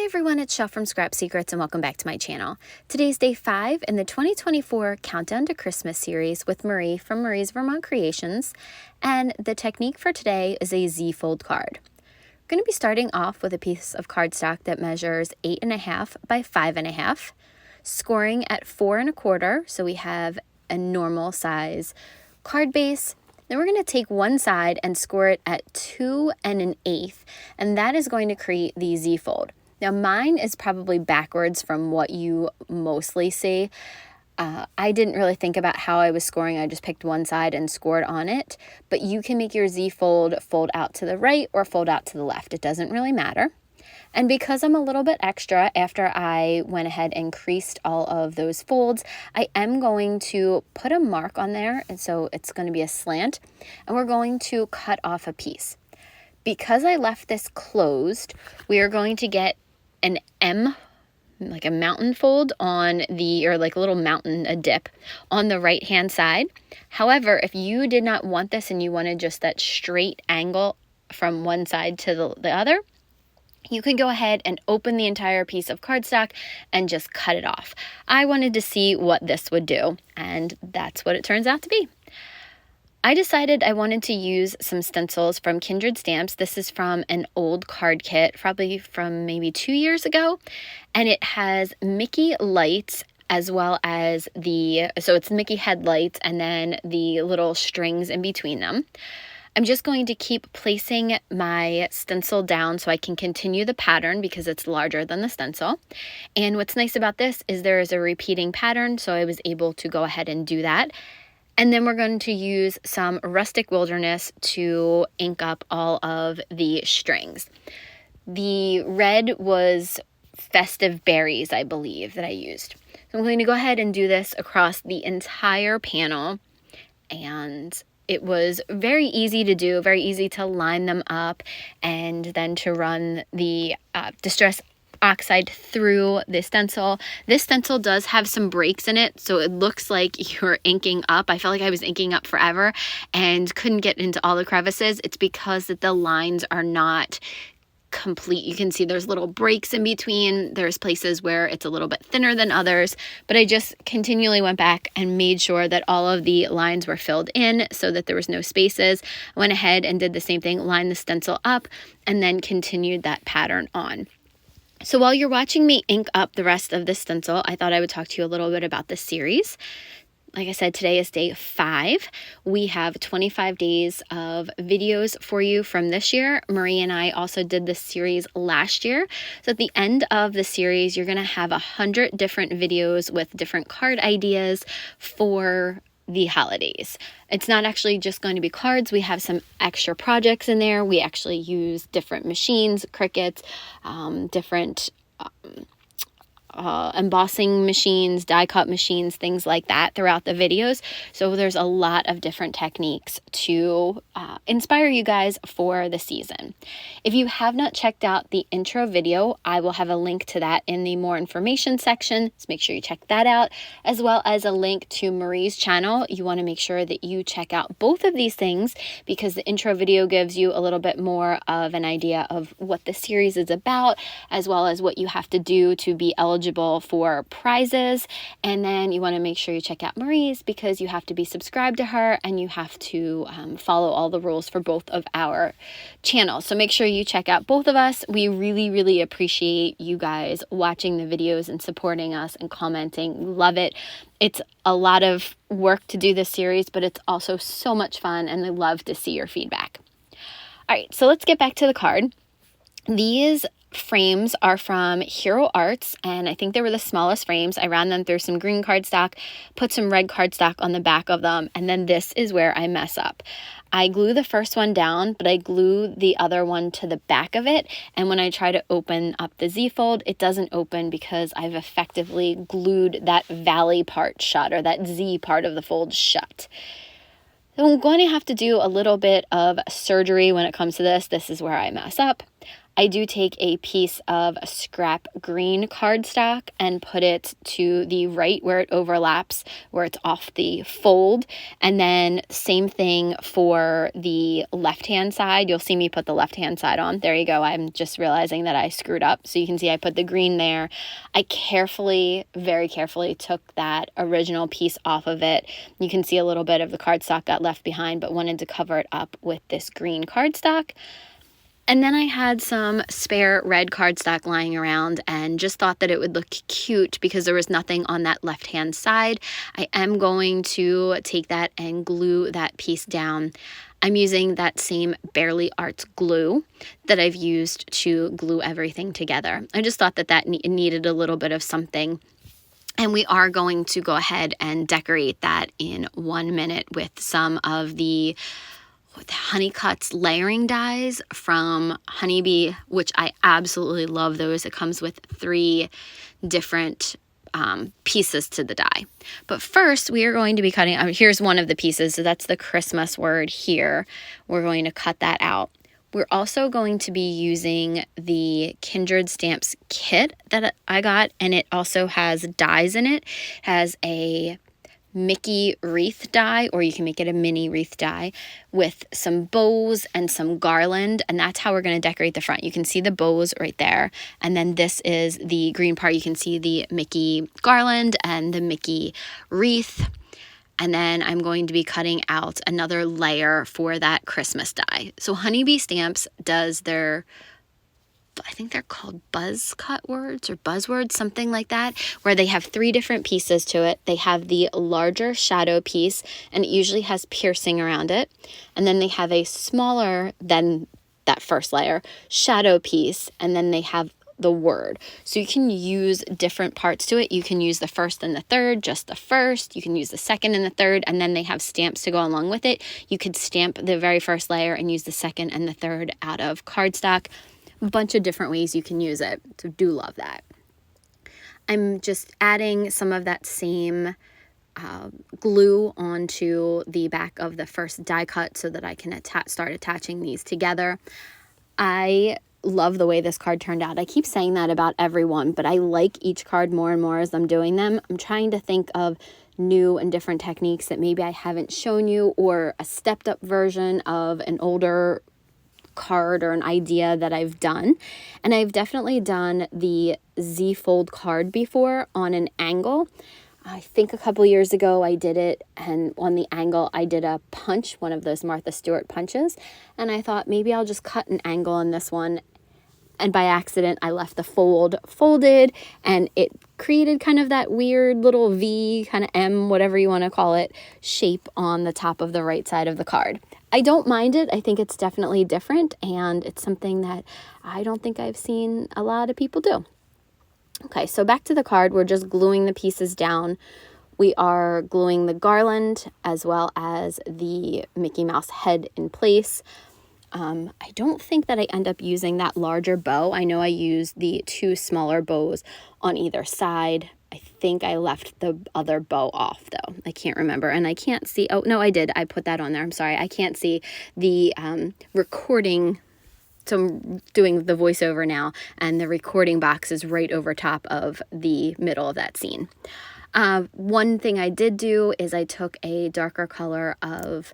Hi everyone, it's Chef from Scrap Secrets and welcome back to my channel. Today's day 5 in the 2024 Countdown to Christmas series with Marie from Marie's Vermont Creations, and the technique for today is a ZFold card. We're going to be starting off with a piece of cardstock that measures 8.5 by 5.5, scoring at 4.25, so we have a normal size card base. Then we're going to take one side and score it at 2 1/8, and that is going to create the ZFold. Now mine is probably backwards from what you mostly see. I didn't really think about how I was scoring. I just picked one side and scored on it. But you can make your ZFold fold out to the right or fold out to the left. It doesn't really matter. And because I'm a little bit extra, after I went ahead and creased all of those folds, I am going to put a mark on there. And so it's going to be a slant. And we're going to cut off a piece. Because I left this closed, we are going to get an M, like a mountain fold on the, or like a little mountain, a dip on the right hand side. However, if you did not want this and you wanted just that straight angle from one side to the other, you can go ahead and open the entire piece of cardstock and just cut it off. I wanted to see what this would do, and that's what it turns out to be. I decided I wanted to use some stencils from Kindred Stamps. This is from an old card kit, probably from maybe 2 years ago. And it has Mickey lights as well as so it's Mickey headlights and then the little strings in between them. I'm just going to keep placing my stencil down so I can continue the pattern because it's larger than the stencil. And what's nice about this is there is a repeating pattern, so I was able to go ahead and do that. And then we're going to use some Rustic Wilderness to ink up all of the strings. The red was Festive Berries, I believe, that I used. So I'm going to go ahead and do this across the entire panel. And it was very easy to do, very easy to line them up and then to run the Distress Oxide through the stencil. This stencil does have some breaks in it, so it looks like you're inking up. I felt like I was inking up forever and couldn't get into all the crevices. It's because that the lines are not complete. You can see there's little breaks in between. There's places where it's a little bit thinner than others, but I just continually went back and made sure that all of the lines were filled in so that there was no spaces. I went ahead and did the same thing, lined the stencil up, and then continued that pattern on. So while you're watching me ink up the rest of this stencil, I thought I would talk to you a little bit about this series. Like I said, today is day 5. We have 25 days of videos for you from this year. Marie and I also did this series last year. So at the end of the series, you're going to have 100 different videos with different card ideas for the holidays. It's not actually just going to be cards. We have some extra projects in there. We actually use different machines, Cricuts, different embossing machines, die cut machines, things like that throughout the videos. So there's a lot of different techniques to inspire you guys for the season. If you have not checked out the intro video, I will have a link to that in the more information section. So make sure you check that out, as well as a link to Marie's channel. You want to make sure that you check out both of these things because the intro video gives you a little bit more of an idea of what the series is about, as well as what you have to do to be eligible for prizes. And then you want to make sure you check out Marie's because you have to be subscribed to her and you have to follow all the rules for both of our channels. So make sure you check out both of us. We really, really appreciate you guys watching the videos and supporting us and commenting. Love it. It's a lot of work to do this series, but it's also so much fun and I love to see your feedback. All right, so let's get back to the card. These frames are from Hero Arts, and I think they were the smallest frames. I ran them through some green cardstock, put some red cardstock on the back of them, and then this is where I mess up. I glue the first one down, but I glue the other one to the back of it, and when I try to open up the Z-fold, it doesn't open because I've effectively glued that valley part shut, or that Z part of the fold shut. So I'm going to have to do a little bit of surgery when it comes to this. This is where I mess up. I do take a piece of scrap green cardstock and put it to the right where it overlaps, where it's off the fold. And then same thing for the left-hand side. You'll see me put the left-hand side on. There you go. I'm just realizing that I screwed up. So you can see I put the green there. I carefully, very carefully took that original piece off of it. You can see a little bit of the cardstock got left behind, but wanted to cover it up with this green cardstock. And then I had some spare red cardstock lying around and just thought that it would look cute because there was nothing on that left-hand side. I am going to take that and glue that piece down. I'm using that same Barely Arts glue that I've used to glue everything together. I just thought that that needed a little bit of something. And we are going to go ahead and decorate that in 1 minute with some of the Honeycutt's layering dies from Honeybee, which I absolutely love those. It comes with 3 different pieces to the die. But first, we are going to be cutting, here's one of the pieces, so that's the Christmas word here. We're going to cut that out. We're also going to be using the Kindred Stamps kit that I got, and it also has dies in it. It has a Mickey wreath die, or you can make it a mini wreath die with some bows and some garland, and that's how we're going to decorate the front. You can see the bows right there, and then this is the green part. You can see the Mickey garland and the Mickey wreath, and then I'm going to be cutting out another layer for that Christmas die. So Honeybee Stamps does their, I think they're called buzz cut words or buzzwords, something like that, where they have 3 different pieces to it. They have the larger shadow piece, and it usually has piercing around it. And then they have a smaller than that first layer shadow piece, and then they have the word. So you can use different parts to it. You can use the first and the third, just the first. You can use the second and the third, and then they have stamps to go along with it. You could stamp the very first layer and use the second and the third out of cardstock. A bunch of different ways you can use it, so do love that. I'm just adding some of that same glue onto the back of the first die cut so that I can start attaching these together. I love the way this card turned out. I keep saying that about everyone, but I like each card more and more as I'm doing them. I'm trying to think of new and different techniques that maybe I haven't shown you, or a stepped up version of an older card or an idea that I've done. And I've definitely done the ZFold card before on an angle. I think a couple years ago I did it, and on the angle I did a punch, one of those Martha Stewart punches, and I thought maybe I'll just cut an angle on this one, and by accident I left the fold folded, and it created kind of that weird little V, kind of M, whatever you want to call it, shape on the top of the right side of the card. I don't mind it. I think it's definitely different, and it's something that I don't think I've seen a lot of people do. Okay, so back to the card. We're just gluing the pieces down. We are gluing the garland as well as the Mickey Mouse head in place. I don't think that I end up using that larger bow. I know I used the 2 smaller bows on either side. I think I left the other bow off though. I can't remember, and I can't see. Oh, no, I did. I put that on there. I'm sorry. I can't see the recording. So I'm doing the voiceover now, and the recording box is right over top of the middle of that scene. One thing I did do is I took a darker color of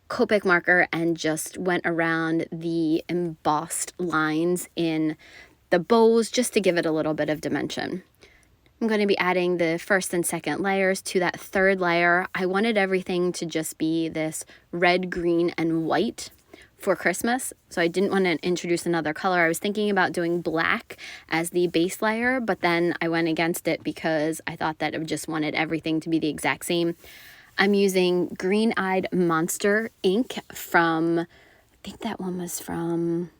Copic marker and just went around the embossed lines in the bows just to give it a little bit of dimension. I'm going to be adding the first and second layers to that third layer. I wanted everything to just be this red, green, and white for Christmas, so I didn't want to introduce another color. I was thinking about doing black as the base layer, but then I went against it because I thought that I just wanted everything to be the exact same. I'm using Green Eyed Monster ink from, I think that one was from,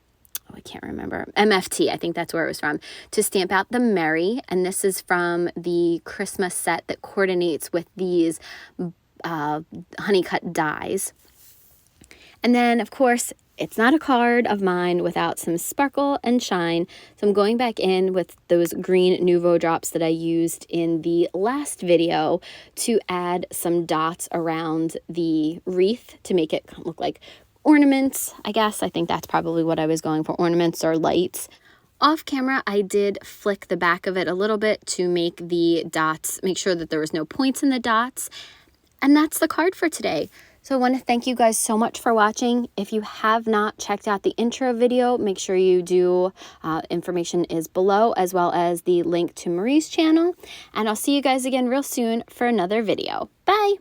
I can't remember, MFT, I think that's where it was from, to stamp out the Merry, and this is from the Christmas set that coordinates with these Honeycut dies. And then, of course, it's not a card of mine without some sparkle and shine. So I'm going back in with those green Nouveau drops that I used in the last video to add some dots around the wreath to make it look like ornaments, I guess. I think that's probably what I was going for, ornaments or lights. Off camera, I did flick the back of it a little bit to make the dots, make sure that there was no points in the dots. And that's the card for today. So I want to thank you guys so much for watching. If you have not checked out the intro video, make sure you do. Information is below, as well as the link to Marie's channel. And I'll see you guys again real soon for another video. Bye!